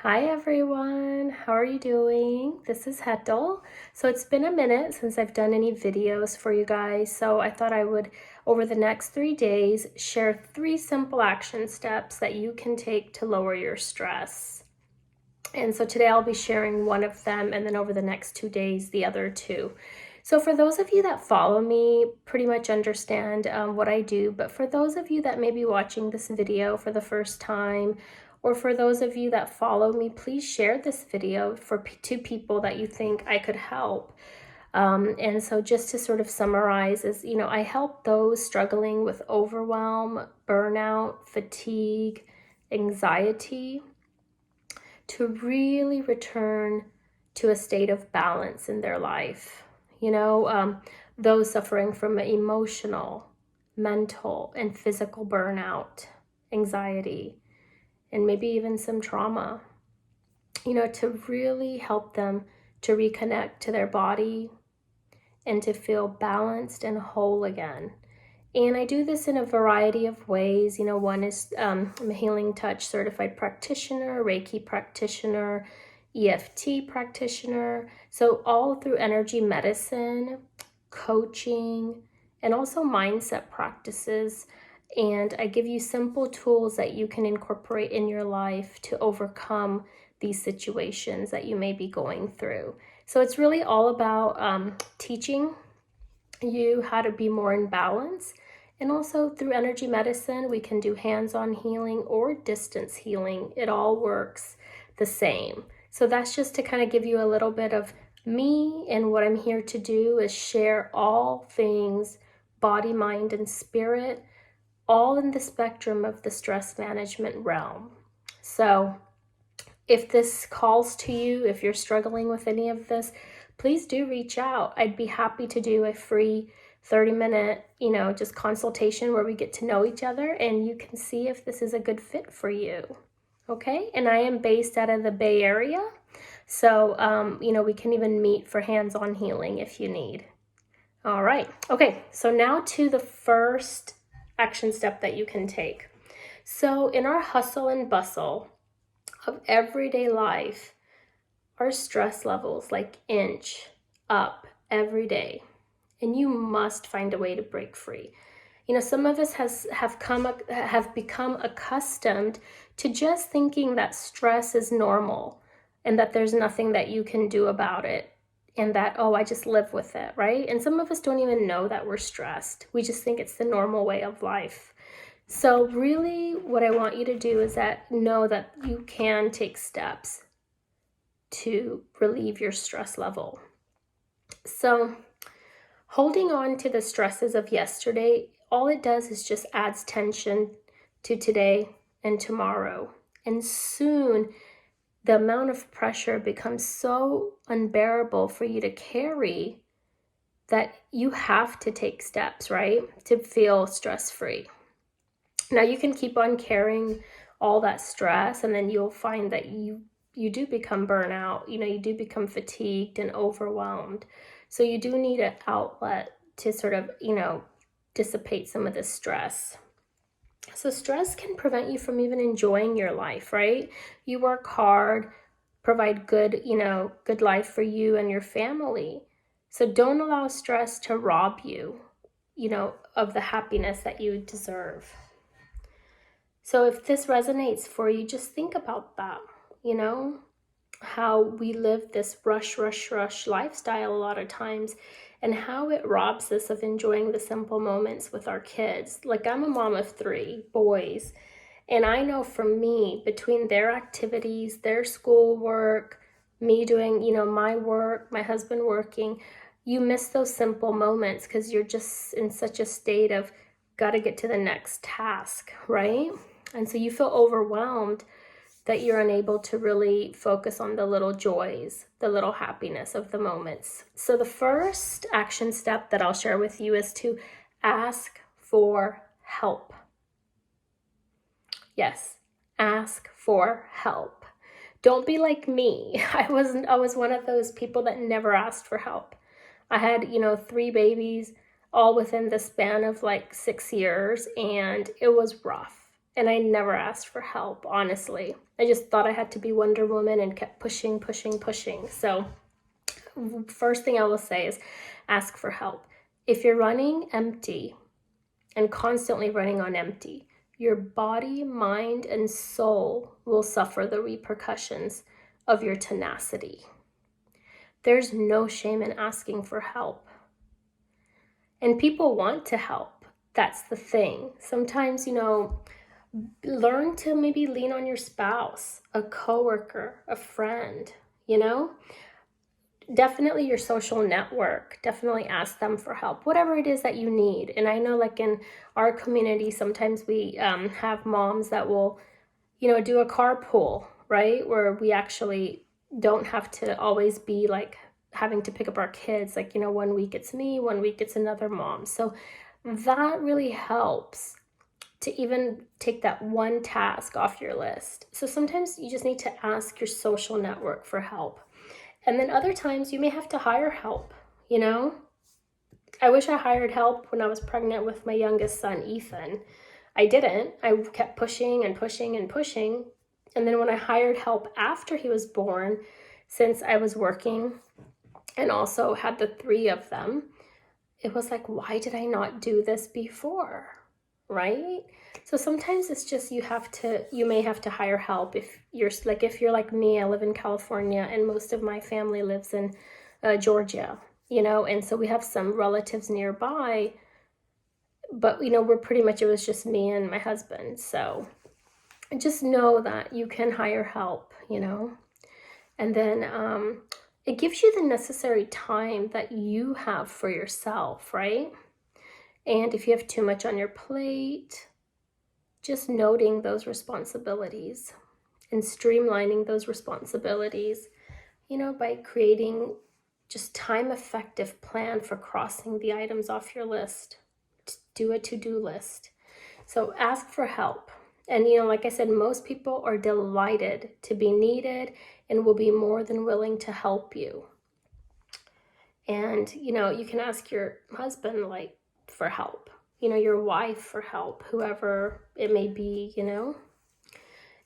Hi everyone, how are you doing? This is Hetal. So it's been a minute since I've done any videos for you guys, so I thought I would, over the next 3 days, share 3 simple action steps that you can take to lower your stress. And so today I'll be sharing one of them, and then over the next 2 days, the other 2. So for those of you that follow me, pretty much understand what I do, but for those of you that may be watching this video for the first time, or for those of you that follow me, please share this video for 2 people that you think I could help. And so just to sort of summarize is, I help those struggling with overwhelm, burnout, fatigue, anxiety, to really return to a state of balance in their life. Those suffering from emotional, mental, and physical burnout, anxiety, and maybe even some trauma, to really help them to reconnect to their body and to feel balanced and whole again. And I do this in a variety of ways. One is I'm a Healing Touch certified practitioner, Reiki practitioner, EFT practitioner. So all through energy medicine, coaching, and also mindset practices. And I give you simple tools that you can incorporate in your life to overcome these situations that you may be going through. So it's really all about teaching you how to be more in balance. And also through energy medicine, we can do hands-on healing or distance healing. It all works the same. So that's just to kind of give you a little bit of me, and what I'm here to do is share all things body, mind, and spirit, all in the spectrum of the stress management realm. So if this calls to you, if you're struggling with any of this, please do reach out. I'd be happy to do a free 30-minute, just consultation where we get to know each other and you can see if this is a good fit for you. Okay? And I am based out of the Bay Area. So, we can even meet for hands-on healing if you need. All right. Okay. So now to the first action step that you can take. So in our hustle and bustle of everyday life, our stress levels inch up every day, and you must find a way to break free. Some of us have become accustomed to just thinking that stress is normal and that there's nothing that you can do about it, and that, oh, I just live with it, right? And some of us don't even know that we're stressed. We just think it's the normal way of life. So really what I want you to do is know that you can take steps to relieve your stress level. So holding on to the stresses of yesterday, all it does is just adds tension to today and tomorrow. And soon the amount of pressure becomes so unbearable for you to carry that you have to take steps, right, to feel stress-free. Now you can keep on carrying all that stress, and then you'll find that you do become burnout, you do become fatigued and overwhelmed. So you do need an outlet to sort of, dissipate some of the stress. So stress can prevent you from even enjoying your life, right? You work hard, provide good life for you and your family. So don't allow stress to rob you, of the happiness that you deserve. So if this resonates for you, just think about that, how we live this rush lifestyle a lot of times, and how it robs us of enjoying the simple moments with our kids. I'm a mom of 3 boys, and I know for me, between their activities, their schoolwork, me doing, my work, my husband working, you miss those simple moments because you're just in such a state of got to get to the next task, right? And so you feel overwhelmed that you're unable to really focus on the little joys, the little happiness of the moments. So the first action step that I'll share with you is to ask for help. Yes, ask for help. Don't be like me. I was one of those people that never asked for help. I had, 3 babies all within the span of 6 years, and it was rough. And I never asked for help, honestly. I just thought I had to be Wonder Woman and kept pushing, pushing, pushing. So first thing I will say is ask for help. If you're running empty and constantly running on empty, your body, mind, and soul will suffer the repercussions of your tenacity. There's no shame in asking for help. And people want to help. That's the thing. Sometimes, learn to maybe lean on your spouse, a coworker, a friend, definitely your social network. Definitely ask them for help, whatever it is that you need. And I know, like, in our community, sometimes we have moms that will, do a carpool, right? Where we actually don't have to always be like having to pick up our kids. Like, 1 week it's me, 1 week it's another mom. So that really helps to even take that one task off your list. So sometimes you just need to ask your social network for help. And then other times you may have to hire help, I wish I hired help when I was pregnant with my youngest son, Ethan. I didn't. I kept pushing and pushing and pushing. And then when I hired help after he was born, since I was working and also had the 3 of them, it was like, why did I not do this before? Right? So sometimes it's just you may have to hire help if you're like me. I live in California and most of my family lives in Georgia, and so we have some relatives nearby, but we're pretty much, it was just me and my husband. So just know that you can hire help, and then it gives you the necessary time that you have for yourself, right? And if you have too much on your plate, just noting those responsibilities and streamlining those responsibilities, by creating just time-effective plan for crossing the items off your list. Do a to-do list. So ask for help. And, like I said, most people are delighted to be needed and will be more than willing to help you. And, you can ask your husband, like, for help, your wife for help, whoever it may be,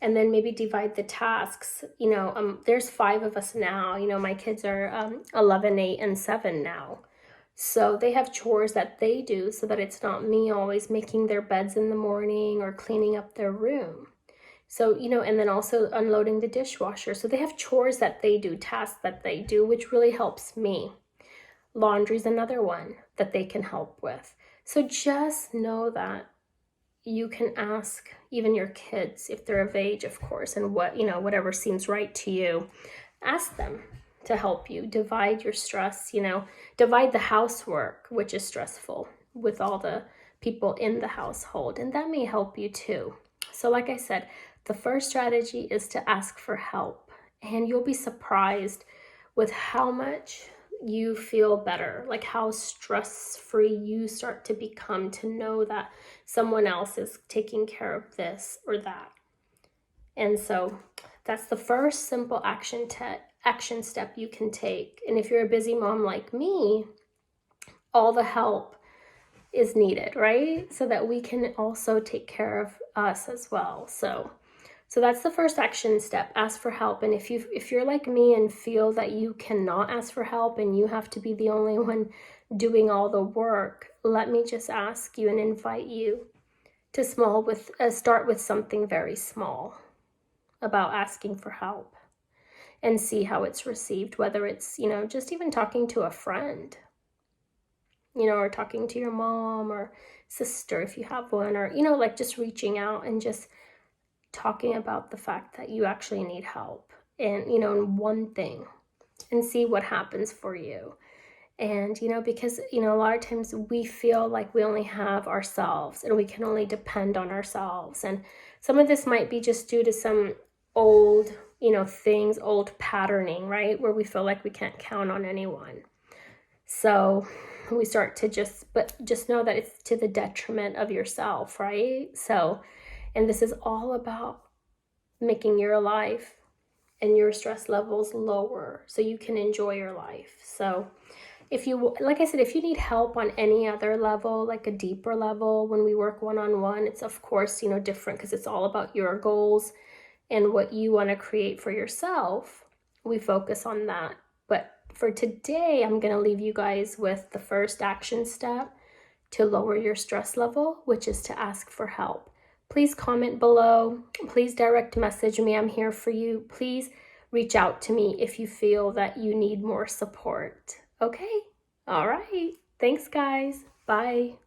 and then maybe divide the tasks. There's 5 of us now. My kids are 11, 8, and 7 now. So they have chores that they do so that it's not me always making their beds in the morning or cleaning up their room. So, and then also unloading the dishwasher. So they have chores that they do, tasks that they do, which really helps me. Laundry's another one that they can help with. So just know that you can ask even your kids, if they're of age, of course, and whatever seems right to you, ask them to help you divide your stress, divide the housework, which is stressful, with all the people in the household, and that may help you too. So like I said, the first strategy is to ask for help, and you'll be surprised with how much you feel better, like how stress-free you start to become, to know that someone else is taking care of this or that. And so that's the first simple action step you can take. And if you're a busy mom like me, all the help is needed, right? So that we can also take care of us as well. So that's the first action step, ask for help. And if you're like me and feel that you cannot ask for help and you have to be the only one doing all the work, let me just ask you and invite you to start with something very small about asking for help and see how it's received, whether it's, just even talking to a friend, or talking to your mom or sister if you have one, or, like just reaching out and just talking about the fact that you actually need help and, in one thing, and see what happens for you. And, because, a lot of times we feel like we only have ourselves and we can only depend on ourselves. And some of this might be just due to some old, things, old patterning, right? Where we feel like we can't count on anyone. So we start to just know that it's to the detriment of yourself, right? So, and this is all about making your life and your stress levels lower so you can enjoy your life. So if you, like I said, if you need help on any other level, like a deeper level, when we work one-on-one, it's of course, you know, different because it's all about your goals and what you want to create for yourself. We focus on that. But for today, I'm going to leave you guys with the first action step to lower your stress level, which is to ask for help. Please comment below. Please direct message me. I'm here for you. Please reach out to me if you feel that you need more support. Okay? All right. Thanks, guys. Bye.